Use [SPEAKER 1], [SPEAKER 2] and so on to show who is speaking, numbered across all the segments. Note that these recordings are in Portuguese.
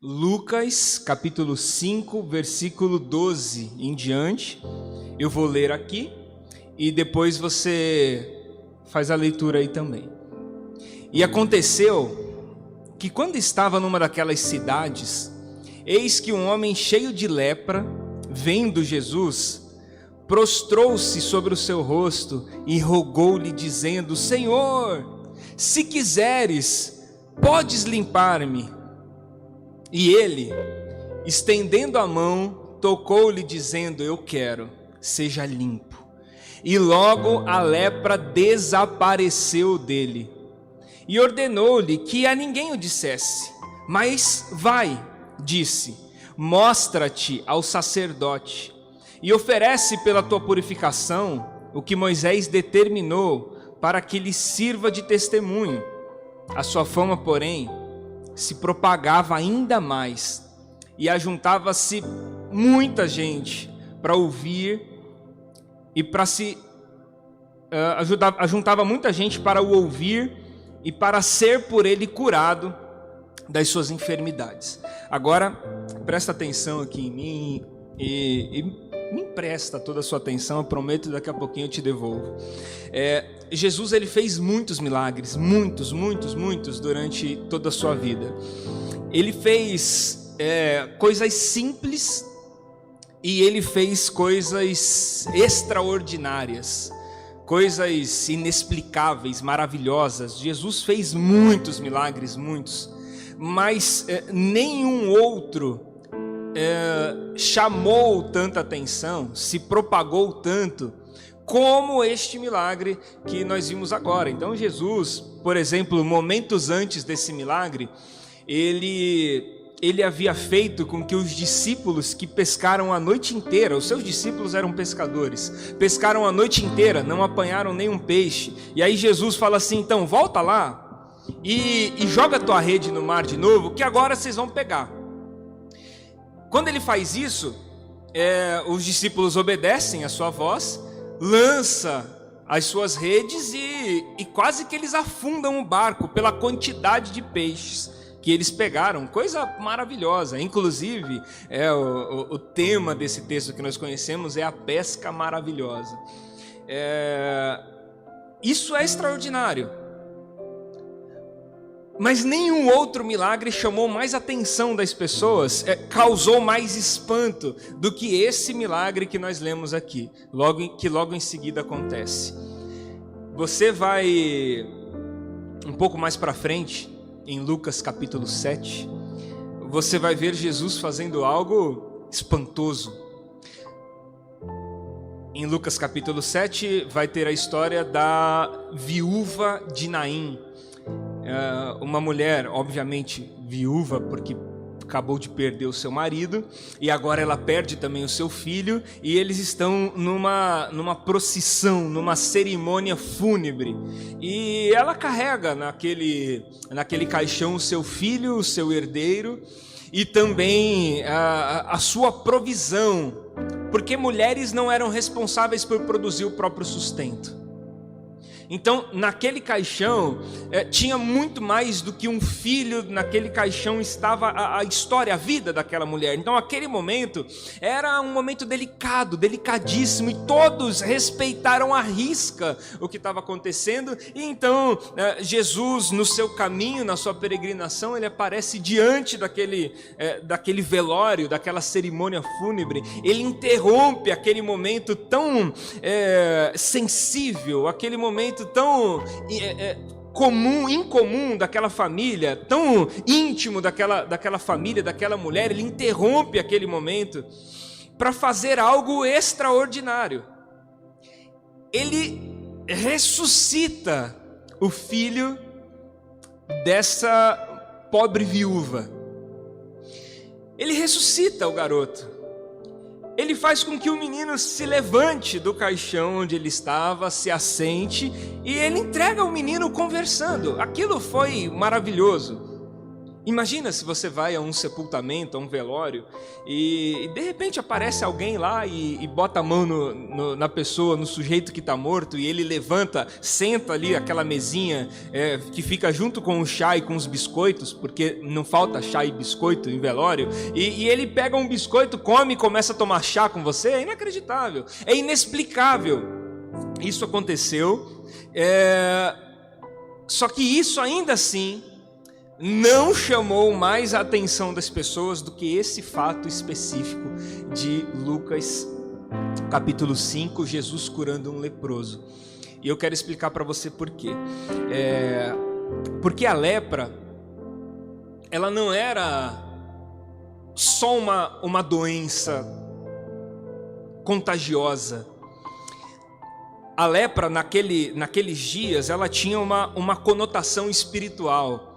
[SPEAKER 1] Lucas, capítulo 5, versículo 12 em diante. Eu vou ler aqui e depois você faz a leitura aí também. E aconteceu que quando estava numa daquelas cidades, eis que um homem cheio de lepra, vendo Jesus, prostrou-se sobre o seu rosto e rogou-lhe dizendo: Senhor, se quiseres, podes limpar-me. E ele, estendendo a mão, tocou-lhe dizendo: eu quero, seja limpo. E logo a lepra desapareceu dele. E ordenou-lhe que a ninguém o dissesse, mas vai, disse, mostra-te ao sacerdote e oferece pela tua purificação o que Moisés determinou para que lhe sirva de testemunho. A sua fama, porém, se propagava ainda mais e ajuntava-se muita gente para ouvir e para se ajuntava muita gente para o ouvir e para ser por ele curado das suas enfermidades. Agora presta atenção aqui em mim e me empresta toda a sua atenção. Eu prometo, daqui a pouquinho eu te devolvo. Jesus, ele fez muitos milagres, muitos durante toda a sua vida. Ele fez coisas simples e ele fez coisas extraordinárias, coisas inexplicáveis, maravilhosas. Jesus fez muitos milagres, mas nenhum outro chamou tanta atenção, se propagou tanto como este milagre que nós vimos agora. Então Jesus, por exemplo, momentos antes desse milagre, ele havia feito com que os discípulos que pescaram a noite inteira, os seus discípulos eram pescadores, pescaram a noite inteira, não apanharam nenhum peixe. E aí Jesus fala assim: então volta lá e joga a tua rede no mar de novo, que agora vocês vão pegar. Quando ele faz isso, os discípulos obedecem a sua voz, lança as suas redes e quase que eles afundam o barco pela quantidade de peixes que eles pegaram. Coisa maravilhosa. Inclusive, o tema desse texto que nós conhecemos é a pesca maravilhosa. Isso é extraordinário. Mas nenhum outro milagre chamou mais atenção das pessoas, causou mais espanto do que esse milagre que nós lemos aqui, que logo em seguida acontece. Você vai um pouco mais para frente, em Lucas capítulo 7, você vai ver Jesus fazendo algo espantoso. Em Lucas capítulo 7 vai ter a história da viúva de Naim. Uma mulher, obviamente viúva, porque acabou de perder o seu marido, e agora ela perde também o seu filho, e eles estão numa procissão, numa cerimônia fúnebre, e ela carrega naquele caixão o seu filho, o seu herdeiro, e também a sua provisão, porque mulheres não eram responsáveis por produzir o próprio sustento. Então, naquele caixão, tinha muito mais do que um filho. Naquele caixão estava a história, a vida daquela mulher. Então, aquele momento era um momento delicado, delicadíssimo, e todos respeitaram à risca o que estava acontecendo. E então, Jesus, no seu caminho, na sua peregrinação, ele aparece diante daquele velório, daquela cerimônia fúnebre. Ele interrompe aquele momento tão sensível, aquele momento tão incomum daquela família, tão íntimo daquela família, daquela mulher. Ele interrompe aquele momento para fazer algo extraordinário. Ele ressuscita o filho dessa pobre viúva. Ele ressuscita o garoto. Ele faz com que o menino se levante do caixão onde ele estava, se assente, e ele entrega o menino conversando. Aquilo foi maravilhoso. Imagina se você vai a um sepultamento, a um velório, e de repente aparece alguém lá e bota a mão na pessoa, no sujeito que está morto, e ele levanta, senta ali aquela mesinha que fica junto com o chá e com os biscoitos, porque não falta chá e biscoito em velório, e ele pega um biscoito, come e começa a tomar chá com você. É inacreditável, é inexplicável. Isso aconteceu, só que isso ainda assim não chamou mais a atenção das pessoas do que esse fato específico de Lucas capítulo 5, Jesus curando um leproso. E eu quero explicar para você por quê. Porque a lepra, ela não era só uma doença contagiosa. A lepra naqueles dias, ela tinha uma conotação espiritual.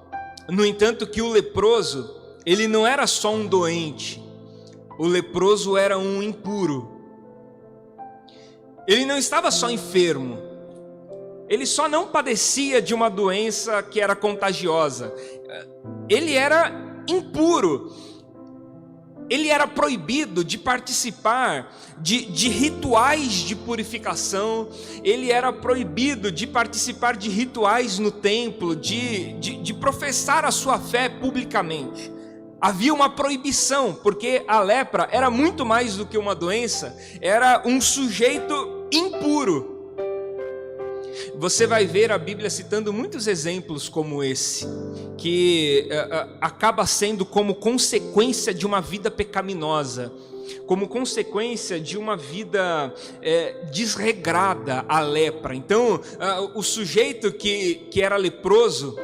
[SPEAKER 1] No entanto, que o leproso, ele não era só um doente, o leproso era um impuro. Ele não estava só enfermo, ele só não padecia de uma doença que era contagiosa, ele era impuro. Ele era proibido de participar de rituais de purificação, ele era proibido de participar de rituais no templo, de professar a sua fé publicamente. Havia uma proibição, porque a lepra era muito mais do que uma doença, era um sujeito impuro. Você vai ver a Bíblia citando muitos exemplos como esse, que acaba sendo como consequência de uma vida pecaminosa, como consequência de uma vida desregrada, a lepra. Então, o sujeito que era leproso,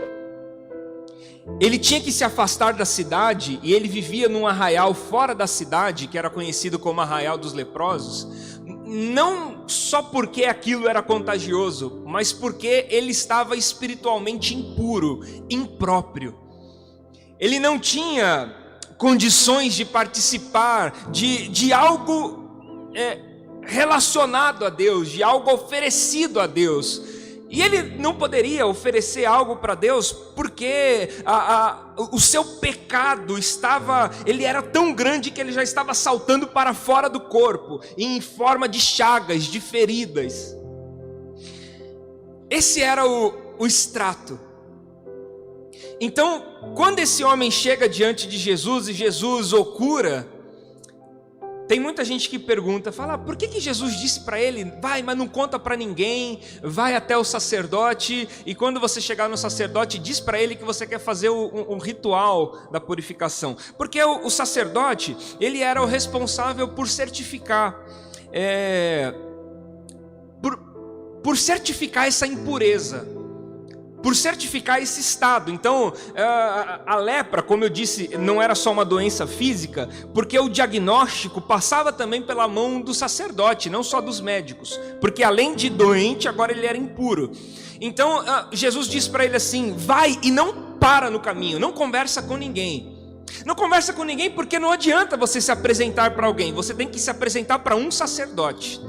[SPEAKER 1] ele tinha que se afastar da cidade, e ele vivia num arraial fora da cidade, que era conhecido como Arraial dos Leprosos, não só porque aquilo era contagioso, mas porque ele estava espiritualmente impuro, impróprio. Ele não tinha condições de participar de algo relacionado a Deus, de algo oferecido a Deus. E ele não poderia oferecer algo para Deus porque o seu pecado ele era tão grande que ele já estava saltando para fora do corpo, em forma de chagas, de feridas. Esse era o extrato. Então, quando esse homem chega diante de Jesus e Jesus o cura, tem muita gente que pergunta, fala, por que Jesus disse para ele, vai, mas não conta para ninguém, vai até o sacerdote, e quando você chegar no sacerdote, diz para ele que você quer fazer um ritual da purificação. Porque o sacerdote, ele era o responsável por certificar, por certificar essa impureza, por certificar esse estado. Então, a lepra, como eu disse, não era só uma doença física, porque o diagnóstico passava também pela mão do sacerdote, não só dos médicos, porque além de doente, agora ele era impuro. Então, Jesus disse para ele assim, vai e não para no caminho, não conversa com ninguém. Não conversa com ninguém porque não adianta você se apresentar para alguém, você tem que se apresentar para um sacerdote.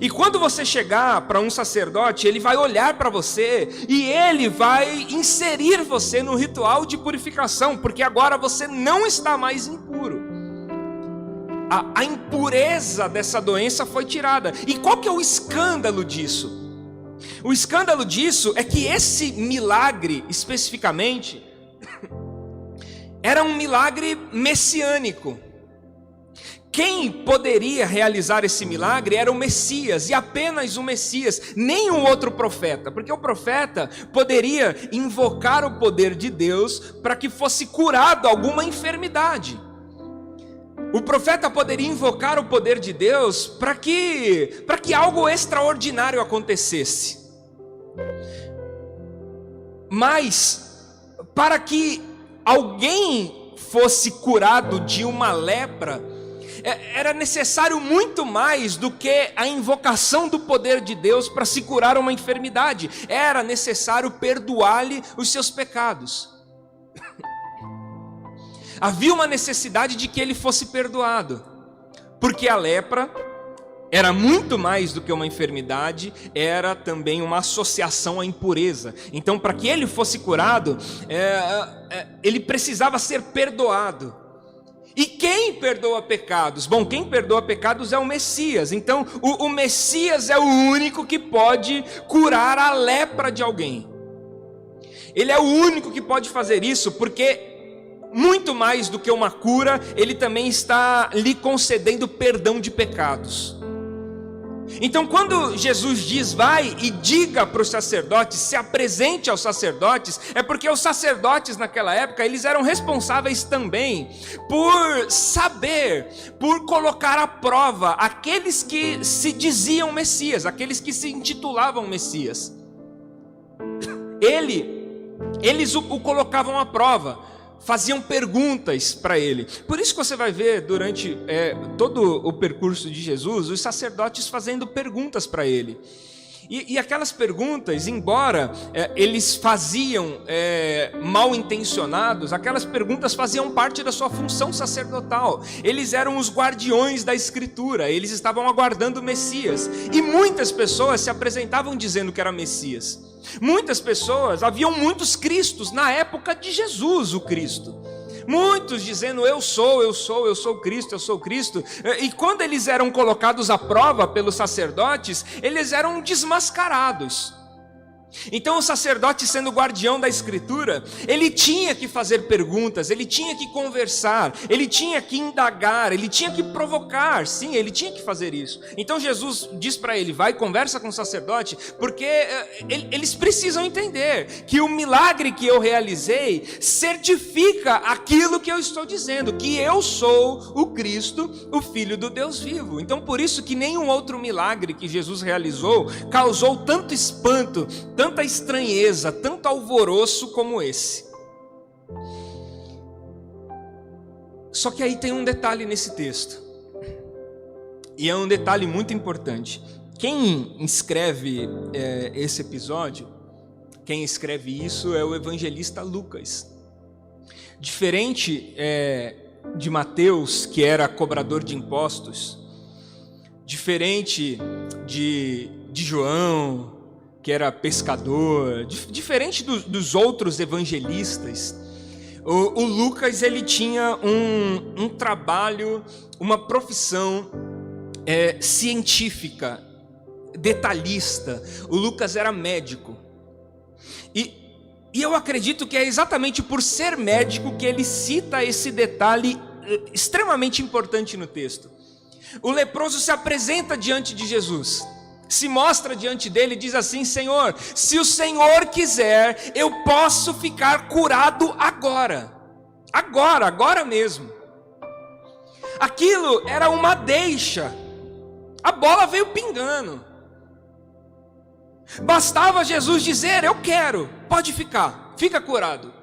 [SPEAKER 1] E quando você chegar para um sacerdote, ele vai olhar para você e ele vai inserir você no ritual de purificação, porque agora você não está mais impuro. A impureza dessa doença foi tirada. E qual que é o escândalo disso? O escândalo disso é que esse milagre, especificamente, era um milagre messiânico. Quem poderia realizar esse milagre era o Messias, e apenas o Messias, nenhum outro profeta, porque o profeta poderia invocar o poder de Deus para que fosse curado alguma enfermidade. O profeta poderia invocar o poder de Deus para que algo extraordinário acontecesse. Mas, para que alguém fosse curado de uma lepra, era necessário muito mais do que a invocação do poder de Deus para se curar uma enfermidade. Era necessário perdoar-lhe os seus pecados. Havia uma necessidade de que ele fosse perdoado, porque a lepra era muito mais do que uma enfermidade, era também uma associação à impureza. Então, para que ele fosse curado, ele precisava ser perdoado. E quem perdoa pecados? Bom, quem perdoa pecados é o Messias. Então, o Messias é o único que pode curar a lepra de alguém. Ele é o único que pode fazer isso, porque muito mais do que uma cura, ele também está lhe concedendo perdão de pecados. Então, quando Jesus diz, vai e diga para os sacerdotes, se apresente aos sacerdotes, é porque os sacerdotes naquela época, eles eram responsáveis também por saber, por colocar à prova aqueles que se diziam Messias, aqueles que se intitulavam Messias. Eles o colocavam à prova, faziam perguntas para ele. Por isso que você vai ver durante todo o percurso de Jesus, os sacerdotes fazendo perguntas para ele. E aquelas perguntas, embora eles faziam mal intencionados, aquelas perguntas faziam parte da sua função sacerdotal. Eles eram os guardiões da Escritura, eles estavam aguardando o Messias. E muitas pessoas se apresentavam dizendo que era Messias. Muitas pessoas, haviam muitos Cristos na época de Jesus, o Cristo. Muitos dizendo, eu sou Cristo, eu sou Cristo. E quando eles eram colocados à prova pelos sacerdotes, eles eram desmascarados. Então o sacerdote, sendo guardião da Escritura, ele tinha que fazer perguntas, ele tinha que conversar, ele tinha que indagar, ele tinha que provocar, sim, ele tinha que fazer isso. Então Jesus diz para ele, vai, conversa com o sacerdote, porque eles precisam entender que o milagre que eu realizei certifica aquilo que eu estou dizendo, que eu sou o Cristo, o Filho do Deus vivo. Então por isso que nenhum outro milagre que Jesus realizou causou tanto espanto, tanta estranheza, tanto alvoroço como esse. Só que aí tem um detalhe nesse texto, e é um detalhe muito importante. Quem escreve esse episódio, quem escreve isso é o evangelista Lucas. Diferente de Mateus, que era cobrador de impostos, diferente de João, que era pescador, diferente dos outros evangelistas, o Lucas, ele tinha um trabalho, uma profissão científica, detalhista. O Lucas era médico, e eu acredito que é exatamente por ser médico que ele cita esse detalhe extremamente importante no texto. O leproso se apresenta diante de Jesus, se mostra diante dele e diz assim, Senhor, se o Senhor quiser, eu posso ficar curado agora. Agora mesmo. Aquilo era uma deixa. A bola veio pingando. Bastava Jesus dizer, eu quero, pode ficar, fica curado.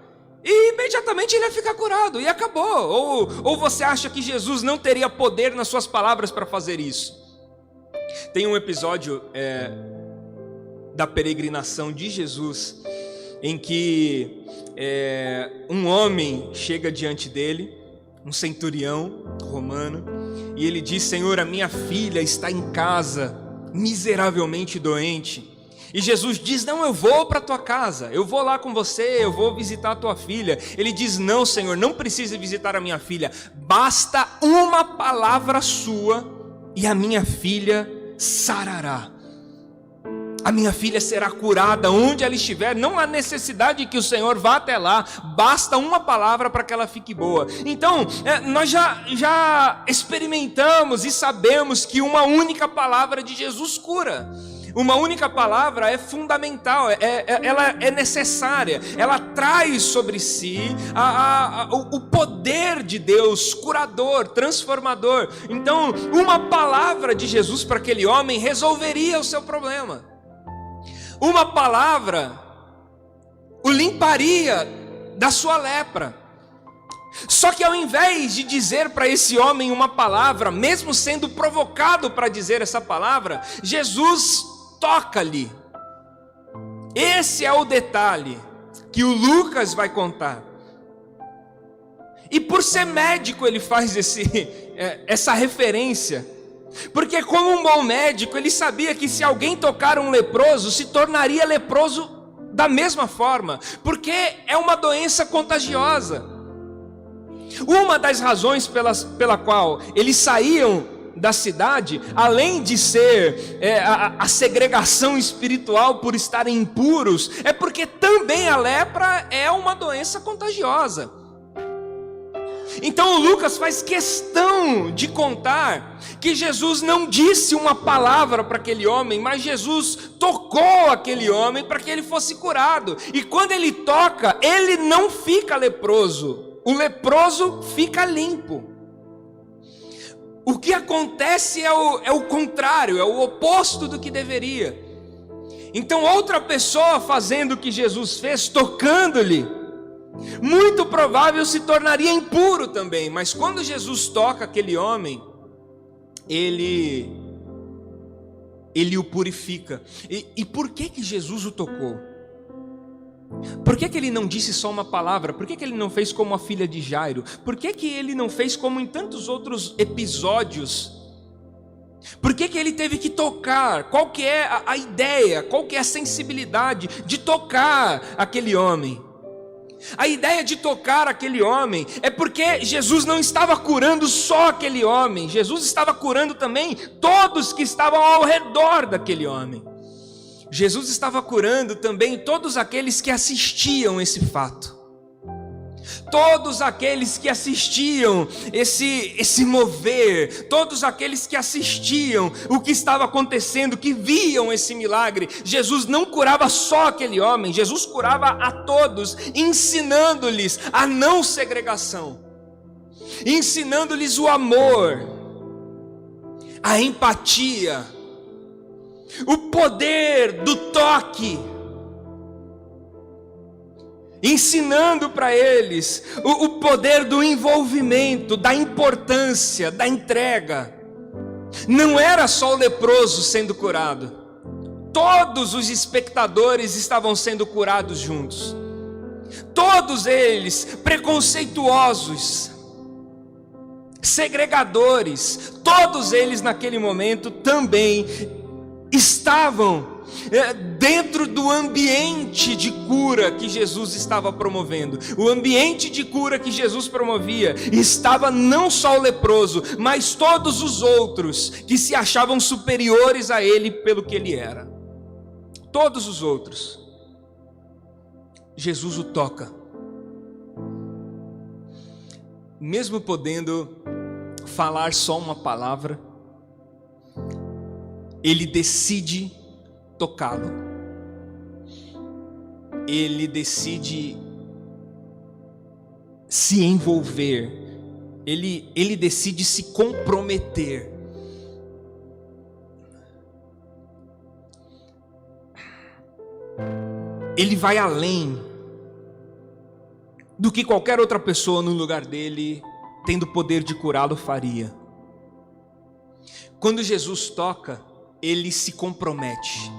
[SPEAKER 1] E imediatamente ele ia ficar curado, e acabou. Ou você acha que Jesus não teria poder nas suas palavras para fazer isso? Tem um episódio da peregrinação de Jesus, em que um homem chega diante dele, um centurião romano, e ele diz, Senhor, a minha filha está em casa, miseravelmente doente. E Jesus diz, não, eu vou para a tua casa, eu vou lá com você, eu vou visitar a tua filha. Ele diz, não, Senhor, não precisa visitar a minha filha, basta uma palavra sua e a minha filha sarará. A minha filha será curada onde ela estiver. Não há necessidade que o Senhor vá até lá, basta uma palavra para que ela fique boa. Então nós já experimentamos e sabemos que uma única palavra de Jesus cura. Uma única palavra é fundamental, ela é necessária, ela traz sobre si o poder de Deus, curador, transformador. Então, uma palavra de Jesus para aquele homem resolveria o seu problema. Uma palavra o limparia da sua lepra. Só que ao invés de dizer para esse homem uma palavra, mesmo sendo provocado para dizer essa palavra, Jesus toca-lhe. Esse é o detalhe que o Lucas vai contar. E por ser médico ele faz essa referência, porque como um bom médico ele sabia que se alguém tocar um leproso, se tornaria leproso da mesma forma, porque é uma doença contagiosa. Uma das razões pela qual eles saíam da cidade, além de ser a segregação espiritual por estarem impuros, é porque também a lepra é uma doença contagiosa. Então Lucas faz questão de contar que Jesus não disse uma palavra para aquele homem, mas Jesus tocou aquele homem para que ele fosse curado. E quando ele toca, ele não fica leproso, o leproso fica limpo. O que acontece é o contrário, é o oposto do que deveria. Então outra pessoa fazendo o que Jesus fez, tocando-lhe, muito provável se tornaria impuro também. Mas quando Jesus toca aquele homem, ele o purifica. E por que Jesus o tocou? Por que ele não disse só uma palavra? Por que ele não fez como a filha de Jairo? Por que ele não fez como em tantos outros episódios? Por que ele teve que tocar? Qual que é a ideia? Qual que é a sensibilidade de tocar aquele homem? A ideia de tocar aquele homem é porque Jesus não estava curando só aquele homem. Jesus estava curando também todos que estavam ao redor daquele homem. Jesus estava curando também todos aqueles que assistiam esse fato. Todos aqueles que assistiam esse mover, todos aqueles que assistiam o que estava acontecendo, que viam esse milagre. Jesus não curava só aquele homem, Jesus curava a todos, ensinando-lhes a não segregação, ensinando-lhes o amor, a empatia, o poder do toque, ensinando para eles o poder do envolvimento, da importância, da entrega. Não era só o leproso sendo curado, todos os espectadores estavam sendo curados juntos. Todos eles preconceituosos, segregadores, todos eles naquele momento também estavam dentro do ambiente de cura que Jesus estava promovendo. O ambiente de cura que Jesus promovia estava não só o leproso, mas todos os outros que se achavam superiores a ele pelo que ele era. Todos os outros. Jesus o toca. Mesmo podendo falar só uma palavra, ele decide tocá-lo. Ele decide se envolver. Ele decide se comprometer. Ele vai além do que qualquer outra pessoa no lugar dele, tendo o poder de curá-lo, faria. Quando Jesus toca, ele se compromete.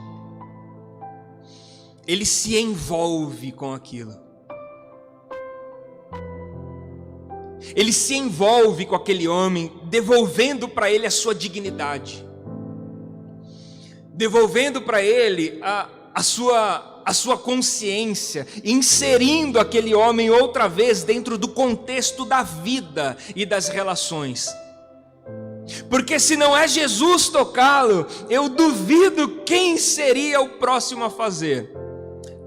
[SPEAKER 1] Ele se envolve com aquilo. Ele se envolve com aquele homem, devolvendo para ele a sua dignidade, devolvendo para ele a sua consciência, inserindo aquele homem outra vez dentro do contexto da vida e das relações. Porque se não é Jesus tocá-lo, eu duvido quem seria o próximo a fazer.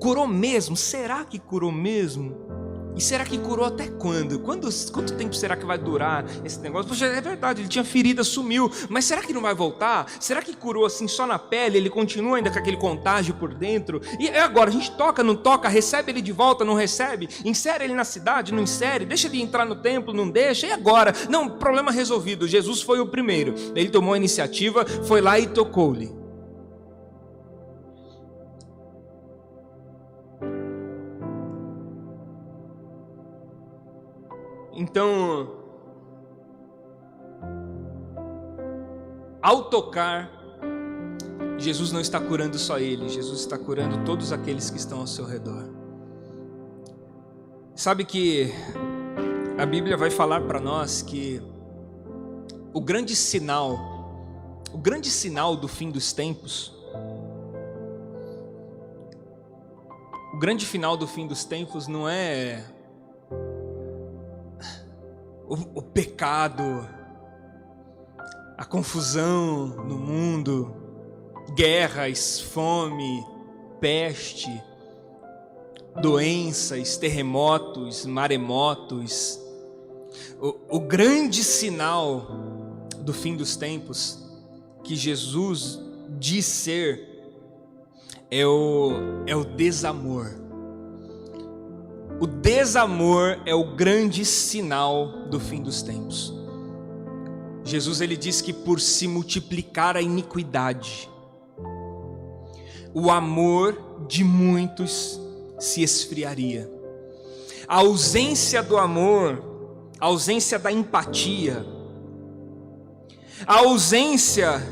[SPEAKER 1] Curou mesmo? Será que curou mesmo? E será que curou até quando? Quanto tempo será que vai durar esse negócio? Poxa, é verdade, ele tinha ferida, sumiu, mas será que não vai voltar? Será que curou assim só na pele? Ele continua ainda com aquele contágio por dentro? E agora, a gente toca, não toca? Recebe ele de volta, não recebe? Insere ele na cidade, não insere? Deixa ele entrar no templo, não deixa? E agora? Não, problema resolvido. Jesus foi o primeiro. Ele tomou a iniciativa, foi lá e tocou-lhe. Então, ao tocar, Jesus não está curando só ele, Jesus está curando todos aqueles que estão ao seu redor. Sabe que a Bíblia vai falar para nós que o grande sinal do fim dos tempos grande final do fim dos tempos não é o pecado, a confusão no mundo, guerras, fome, peste, doenças, terremotos, maremotos. O grande sinal do fim dos tempos que Jesus diz ser é o desamor. O desamor é o grande sinal do fim dos tempos. Jesus ele diz que por se multiplicar a iniquidade, o amor de muitos se esfriaria. A ausência do amor, a ausência da empatia, a ausência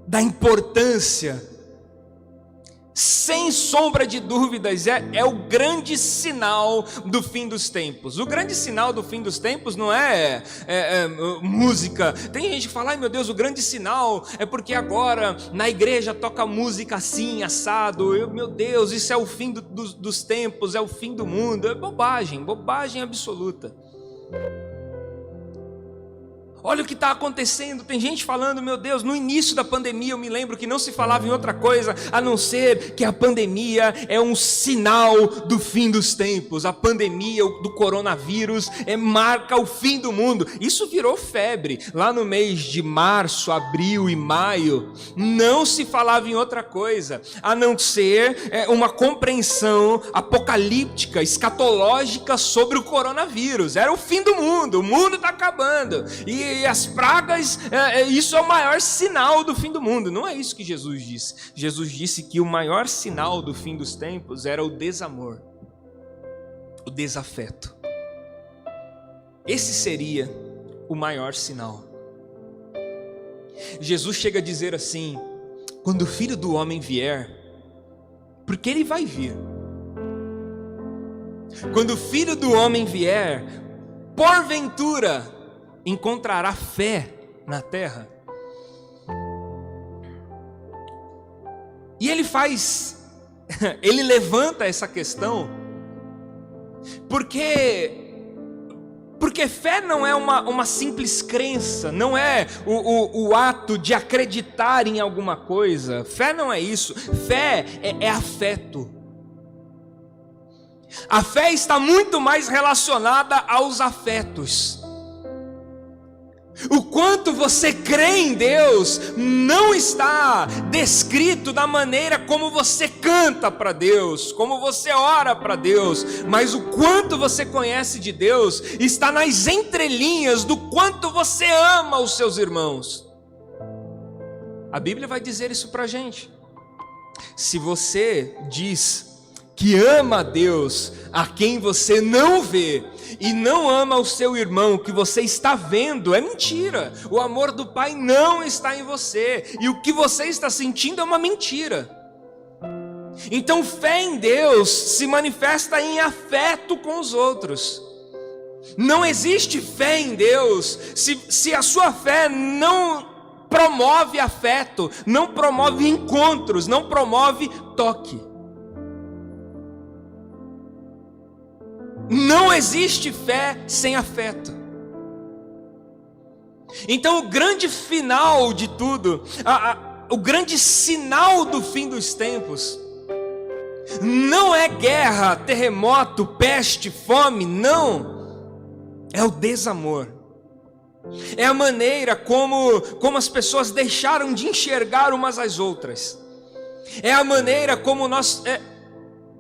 [SPEAKER 1] da importância, sem sombra de dúvidas, é o grande sinal do fim dos tempos. O grande sinal do fim dos tempos não é música. Tem gente que fala, ai meu Deus, o grande sinal é porque agora na igreja toca música assim, assado. Meu Deus, isso é o fim dos tempos, é o fim do mundo. É bobagem, bobagem absoluta. Olha o que está acontecendo, tem gente falando, meu Deus, no início da pandemia eu me lembro que não se falava em outra coisa, a não ser que a pandemia é um sinal do fim dos tempos. A pandemia do coronavírus marca o fim do mundo. Isso virou febre, lá no mês de março, abril e maio, não se falava em outra coisa, a não ser uma compreensão apocalíptica, escatológica sobre o coronavírus. Era o fim do mundo, o mundo está acabando, e as pragas, isso é o maior sinal do fim do mundo. Não é isso que Jesus disse. Jesus disse que o maior sinal do fim dos tempos era o desamor, o desafeto. Esse seria o maior sinal. Jesus chega a dizer assim: quando o Filho do Homem vier, porque ele vai vir, quando o Filho do Homem vier, porventura encontrará fé na terra? E ele levanta essa questão, porque fé não é uma simples crença, não é o ato de acreditar em alguma coisa. Fé não é isso, fé é afeto. A fé está muito mais relacionada aos afetos. O quanto você crê em Deus não está descrito da maneira como você canta para Deus, como você ora para Deus, mas o quanto você conhece de Deus está nas entrelinhas do quanto você ama os seus irmãos. A Bíblia vai dizer isso para a gente. Se você diz que ama a Deus a quem você não vê, e não ama o seu irmão que você está vendo, é mentira. O amor do Pai não está em você, e o que você está sentindo é uma mentira. Então fé em Deus se manifesta em afeto com os outros. Não existe fé em Deus se a sua fé não promove afeto, não promove encontros, não promove toque. Não existe fé sem afeto. Então o grande final de tudo, o grande sinal do fim dos tempos, não é guerra, terremoto, peste, fome, não. É o desamor. É a maneira como as pessoas deixaram de enxergar umas às outras. É a maneira como nós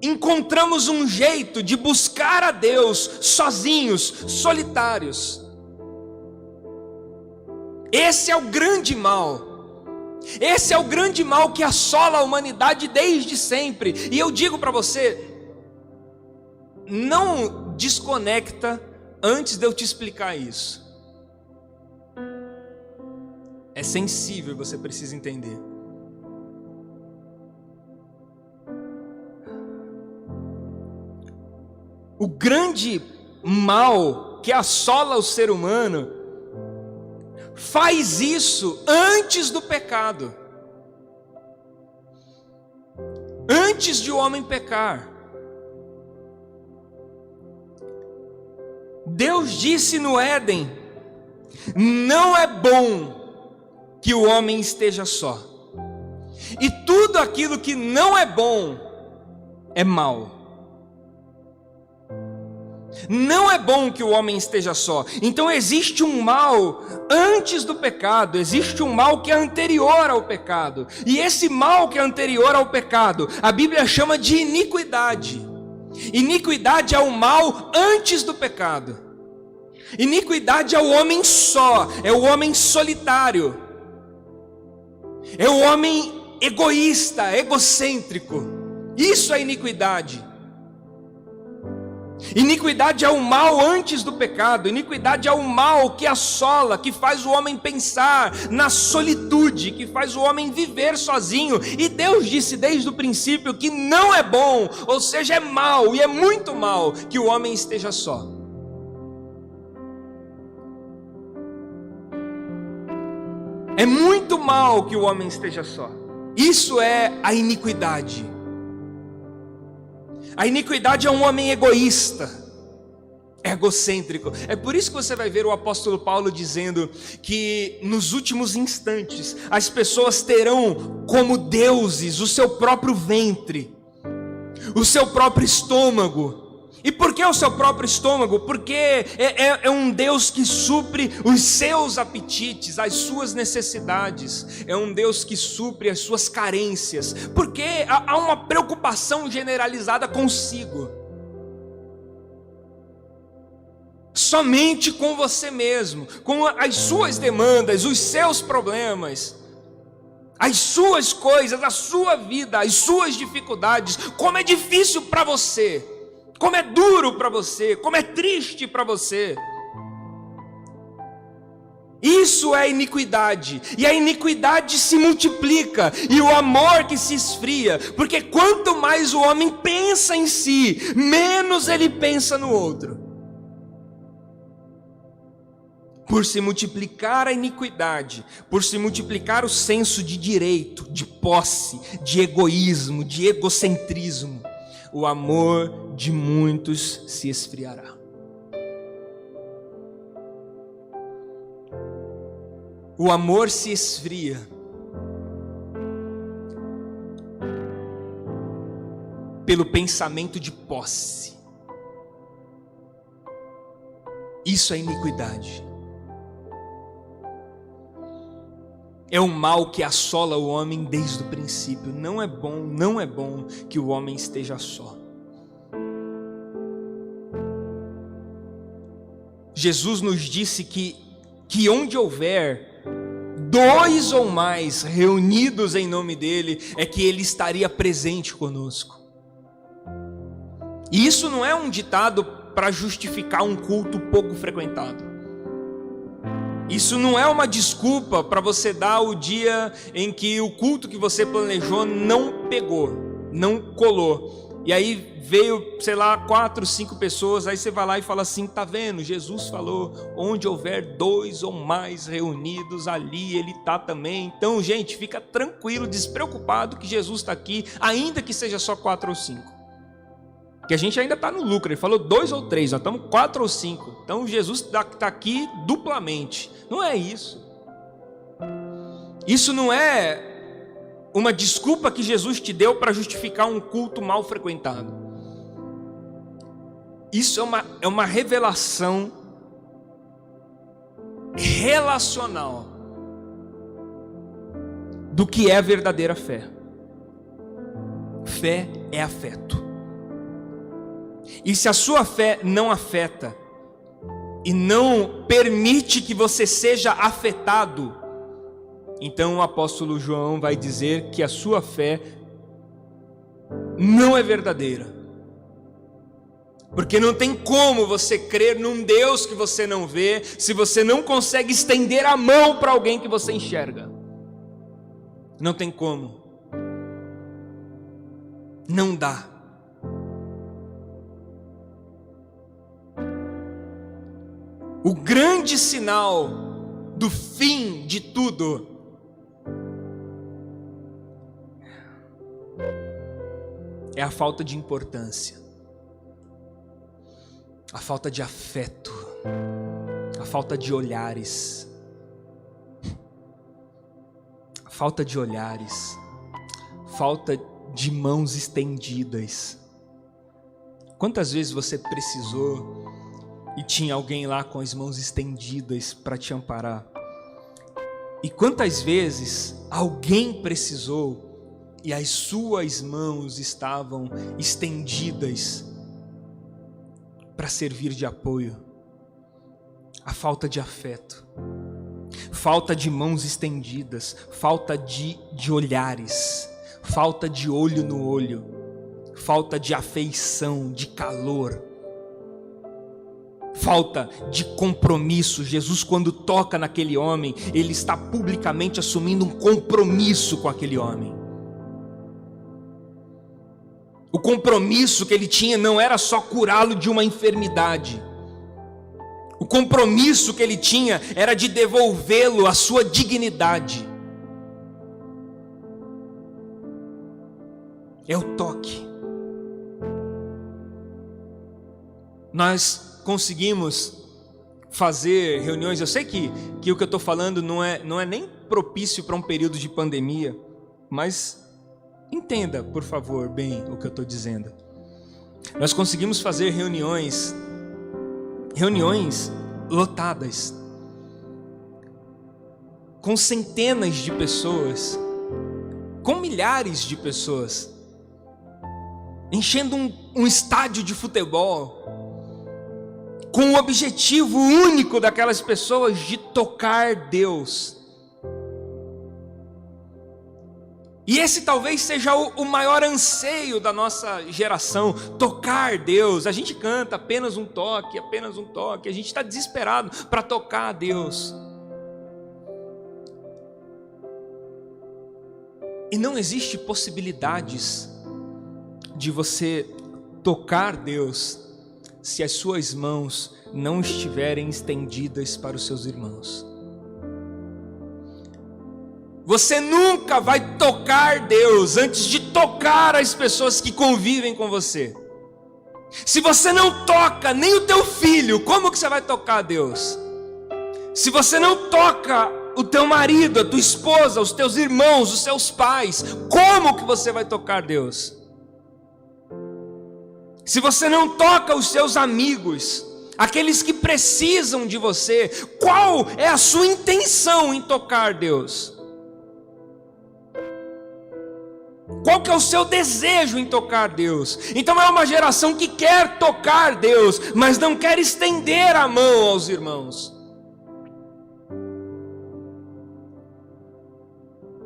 [SPEAKER 1] encontramos um jeito de buscar a Deus sozinhos, solitários. Esse é o grande mal. Esse é o grande mal que assola a humanidade desde sempre. E eu digo para você, não desconecta antes de eu te explicar isso. É sensível, você precisa entender. O grande mal que assola o ser humano faz isso antes do pecado, antes de o homem pecar. Deus disse no Éden: não é bom que o homem esteja só. E tudo aquilo que não é bom é mal. Não é bom que o homem esteja só. Então existe um mal antes do pecado, existe um mal que é anterior ao pecado. E esse mal que é anterior ao pecado, a Bíblia chama de iniquidade. Iniquidade é o mal antes do pecado. Iniquidade é o homem só, é o homem solitário, é o homem egoísta, egocêntrico. Isso é iniquidade. Iniquidade é o mal antes do pecado. Iniquidade é o mal que assola, que faz o homem pensar na solitude, que faz o homem viver sozinho. E Deus disse desde o princípio que não é bom, ou seja, é mal, e é muito mal, que o homem esteja só. É muito mal que o homem esteja só. Isso é a iniquidade. A iniquidade é um homem egoísta, egocêntrico. É por isso que você vai ver o apóstolo Paulo dizendo que nos últimos instantes as pessoas terão como deuses o seu próprio ventre, o seu próprio estômago. E por que o seu próprio estômago? Porque é um Deus que supre os seus apetites, as suas necessidades. É um Deus que supre as suas carências. Porque há uma preocupação generalizada consigo. Somente com você mesmo, com as suas demandas, os seus problemas, as suas coisas, a sua vida, as suas dificuldades. Como é difícil para você, como é duro para você, como é triste para você. Isso é iniquidade, e a iniquidade se multiplica, e o amor que se esfria, porque quanto mais o homem pensa em si, menos ele pensa no outro. Por se multiplicar a iniquidade, por se multiplicar o senso de direito, de posse, de egoísmo, de egocentrismo, o amor de muitos se esfriará. O amor se esfria pelo pensamento de posse. Isso é iniquidade. É um mal que assola o homem desde o princípio. Não é bom que o homem esteja só. Jesus nos disse que onde houver 2 ou mais reunidos em nome dele, é que ele estaria presente conosco. E isso não é um ditado para justificar um culto pouco frequentado. Isso não é uma desculpa para você dar o dia em que o culto que você planejou não pegou, não colou. E aí veio, 4, 5 pessoas, aí você vai lá e fala assim: tá vendo? Jesus falou, onde houver 2 ou mais reunidos, ali ele está também. Então, gente, fica tranquilo, despreocupado que Jesus está aqui, ainda que seja só 4 ou 5. Que a gente ainda está no lucro. Ele falou 2 ou 3, nós estamos 4 ou 5. Então Jesus está aqui duplamente. Não é isso. Isso não é uma desculpa que Jesus te deu para justificar um culto mal frequentado. Isso é uma revelação relacional do que é a verdadeira fé. Fé é afeto. E se a sua fé não afeta e não permite que você seja afetado, então o apóstolo João vai dizer que a sua fé não é verdadeira. Porque não tem como você crer num Deus que você não vê, se você não consegue estender a mão para alguém que você enxerga. Não tem como. Não dá. O grande sinal do fim de tudo é a falta de importância, a falta de afeto. a falta de olhares, a falta de olhares, falta de mãos estendidas. Quantas vezes você precisou e tinha alguém lá com as mãos estendidas para te amparar? E quantas vezes alguém precisou e as suas mãos estavam estendidas para servir de apoio? A falta de afeto, falta de mãos estendidas, falta de olhares, falta de olho no olho, falta de afeição, de calor, falta de compromisso. Jesus, quando toca naquele homem, ele está publicamente assumindo um compromisso com aquele homem. O compromisso que ele tinha não era só curá-lo de uma enfermidade. O compromisso que ele tinha era de devolvê-lo à sua dignidade. É o toque. Nós conseguimos fazer reuniões. Eu sei que o que eu estou falando não é nem propício para um período de pandemia, mas entenda, por favor, bem o que eu estou dizendo. Nós conseguimos fazer reuniões lotadas, com centenas de pessoas, com milhares de pessoas, enchendo um estádio de futebol, com o objetivo único daquelas pessoas de tocar Deus. E esse talvez seja o maior anseio da nossa geração, tocar Deus. A gente canta apenas um toque, a gente está desesperado para tocar a Deus. E não existe possibilidades de você tocar Deus se as suas mãos não estiverem estendidas para os seus irmãos. Você nunca vai tocar Deus antes de tocar as pessoas que convivem com você. Se você não toca nem o teu filho, como que você vai tocar Deus? Se você não toca o teu marido, a tua esposa, os teus irmãos, os seus pais, como que você vai tocar Deus? Se você não toca os seus amigos, aqueles que precisam de você, qual é a sua intenção em tocar Deus? Qual que é o seu desejo em tocar Deus? Então é uma geração que quer tocar Deus, mas não quer estender a mão aos irmãos.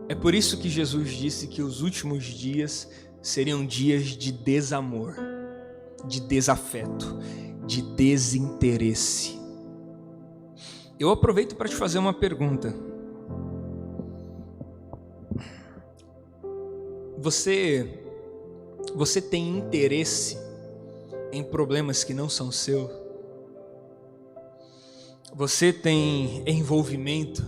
[SPEAKER 1] É por isso que Jesus disse que os últimos dias seriam dias de desamor, de desafeto, de desinteresse. Eu aproveito para te fazer uma pergunta. Você tem interesse em problemas que não são seus? Você tem envolvimento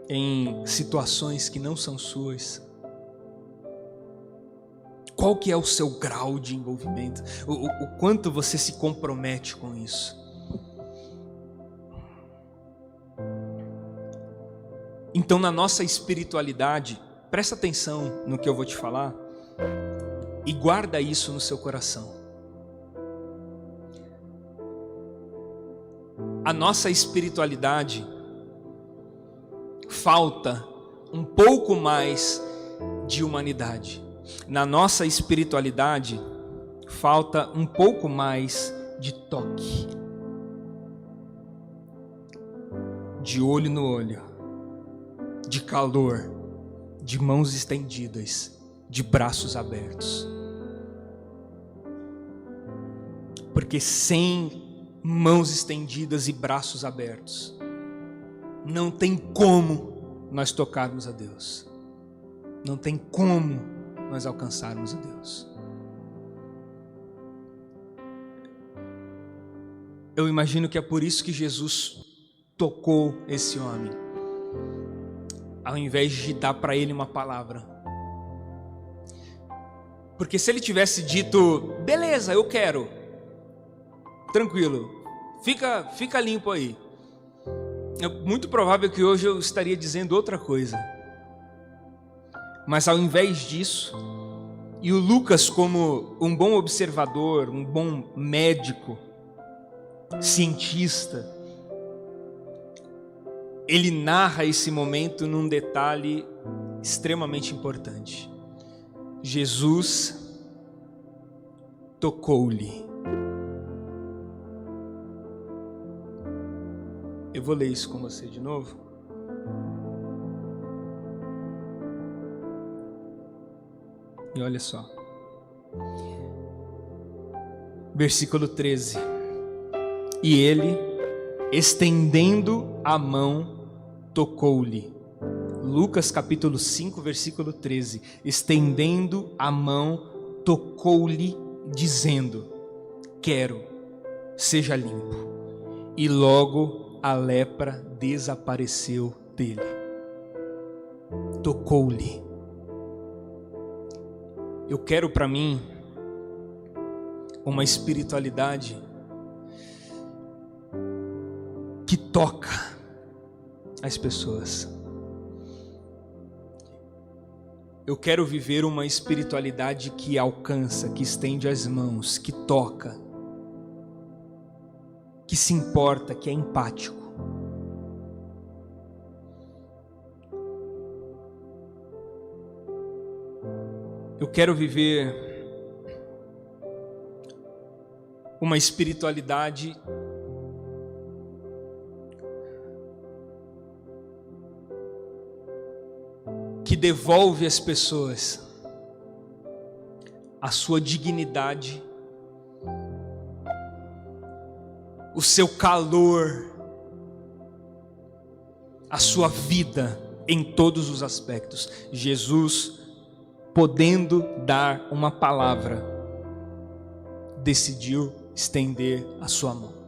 [SPEAKER 1] em situações que não são suas? Qual que é o seu grau de envolvimento? O quanto você se compromete com isso? Então, na nossa espiritualidade, presta atenção no que eu vou te falar e guarda isso no seu coração. A nossa espiritualidade falta um pouco mais de humanidade. Na nossa espiritualidade falta um pouco mais de toque, de olho no olho, de calor, de mãos estendidas, de braços abertos. Porque sem mãos estendidas e braços abertos, não tem como nós tocarmos a Deus. Não tem como nós alcançarmos a Deus. Eu imagino que é por isso que Jesus tocou esse homem, ao invés de dar para ele uma palavra. Porque se ele tivesse dito, beleza, eu quero, tranquilo, fica limpo aí, é muito provável que hoje eu estaria dizendo outra coisa. Mas ao invés disso, e o Lucas, como um bom observador, um bom médico, cientista, ele narra esse momento num detalhe extremamente importante. Jesus tocou-lhe. Eu vou ler isso com você de novo. E olha só. Versículo 13. E ele, estendendo a mão, tocou-lhe. Lucas capítulo 5, versículo 13. Estendendo a mão, tocou-lhe, dizendo: quero, seja limpo. E logo a lepra desapareceu dele. Tocou-lhe. Eu quero para mim uma espiritualidade que toca as pessoas. Eu quero viver uma espiritualidade que alcança, que estende as mãos, que toca, que se importa, que é empático. Eu quero viver uma espiritualidade que devolve às pessoas a sua dignidade, o seu calor, a sua vida em todos os aspectos. Jesus, podendo dar uma palavra, decidiu estender a sua mão.